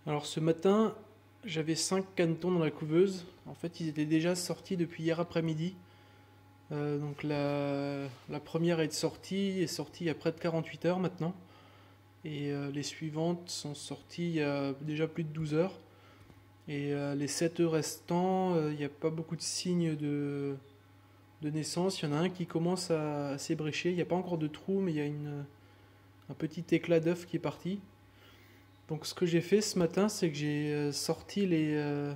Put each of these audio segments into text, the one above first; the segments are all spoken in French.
Alors ce matin, j'avais 5 canetons dans la couveuse. En fait, ils étaient déjà sortis depuis hier après-midi. Donc la première est sortie il y a près de 48 heures maintenant. Et les suivantes sont sorties il y a déjà plus de 12 heures. Et les 7 œufs restants, il n'y a pas beaucoup de signes de naissance. Il y en a un qui commence à s'ébrécher. Il n'y a pas encore de trou, mais il y a un petit éclat d'œuf qui est parti. Donc ce que j'ai fait ce matin, c'est que j'ai sorti les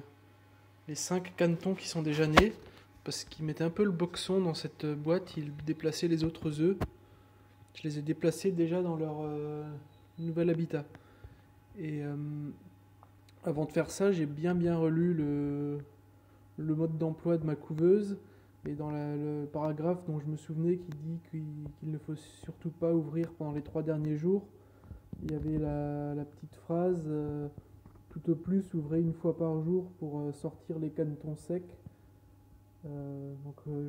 5 canetons qui sont déjà nés, parce qu'ils mettaient un peu le boxon dans cette boîte, ils déplaçaient les autres œufs. Je les ai déplacés déjà dans leur nouvel habitat. Et avant de faire ça, j'ai bien relu le mode d'emploi de ma couveuse. Et dans le paragraphe dont je me souvenais qui dit qu'il ne faut surtout pas ouvrir pendant les 3 derniers jours, il y avait la petite phrase tout au plus ouvrez une fois par jour pour sortir les canetons secs. Je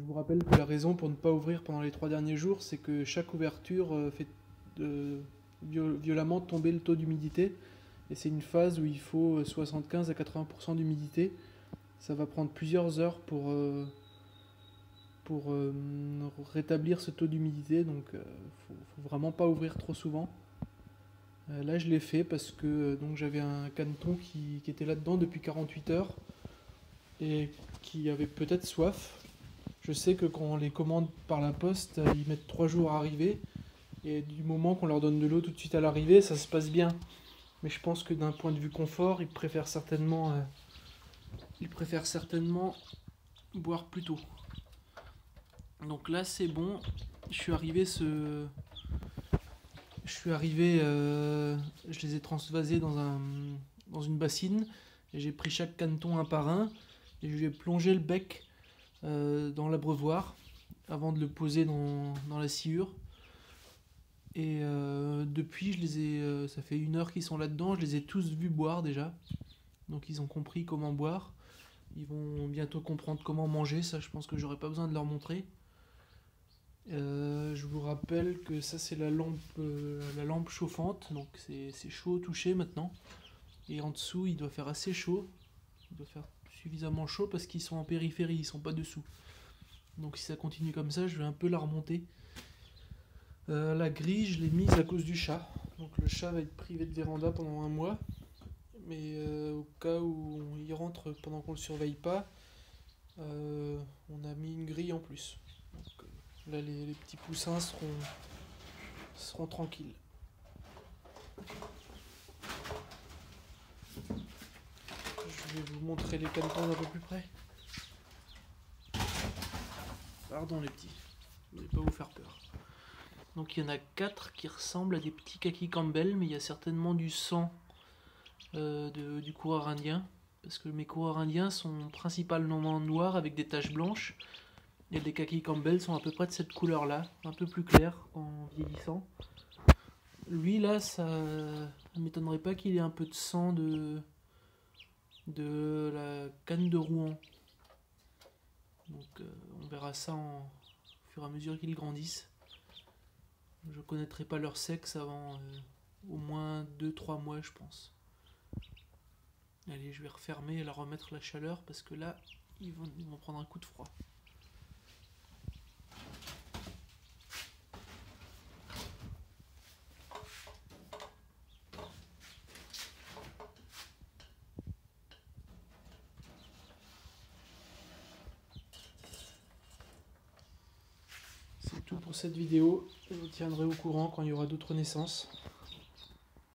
vous rappelle que la raison pour ne pas ouvrir pendant les 3 derniers jours, c'est que chaque ouverture fait violemment tomber le taux d'humidité. Et c'est une phase où il faut 75 à 80% d'humidité. Ça va prendre plusieurs heures pour rétablir ce taux d'humidité, donc faut vraiment pas ouvrir trop souvent. Là je l'ai fait parce que donc j'avais un caneton qui était là-dedans depuis 48 heures et qui avait peut-être soif. Je sais que quand on les commande par la poste, ils mettent 3 jours à arriver, et du moment qu'on leur donne de l'eau tout de suite à l'arrivée, ça se passe bien. Mais je pense que d'un point de vue confort, ils préfèrent certainement boire plus tôt. Donc là c'est bon, je les ai transvasés dans une bassine, et j'ai pris chaque caneton un par un, et je lui ai plongé le bec dans l'abreuvoir avant de le poser dans la sciure. Et depuis, ça fait 1 heure qu'ils sont là-dedans, je les ai tous vus boire déjà. Donc ils ont compris comment boire. Ils vont bientôt comprendre comment manger, ça je pense que j'aurai pas besoin de leur montrer. Je vous rappelle que ça c'est la lampe chauffante, donc c'est chaud au toucher maintenant. Et en dessous il doit faire assez chaud, il doit faire suffisamment chaud parce qu'ils sont en périphérie, ils sont pas dessous. Donc si ça continue comme ça, je vais un peu la remonter. La grille je l'ai mise à cause du chat, donc le chat va être privé de véranda pendant 1 mois. Mais au cas où il rentre pendant qu'on le surveille pas, on a mis une grille en plus. Donc, là les petits poussins seront tranquilles. Je vais vous montrer les canetons d'un peu plus près. Pardon les petits, je ne vais pas vous faire peur. Donc il y en a 4 qui ressemblent à des petits kaki Campbell, mais il y a certainement du sang du coureur indien, parce que mes coureurs indiens sont principalement noirs avec des taches blanches, et les kaki Campbell sont à peu près de cette couleur là, un peu plus clair en vieillissant. Lui là, ça ne m'étonnerait pas qu'il ait un peu de sang de la canne de Rouen. Donc on verra ça au fur et à mesure qu'ils grandissent. Je connaîtrai pas leur sexe avant au moins 2-3 mois je pense. Allez, je vais refermer et leur remettre la chaleur parce que là, ils vont prendre un coup de froid. C'est tout pour cette vidéo. Je vous tiendrai au courant quand il y aura d'autres naissances.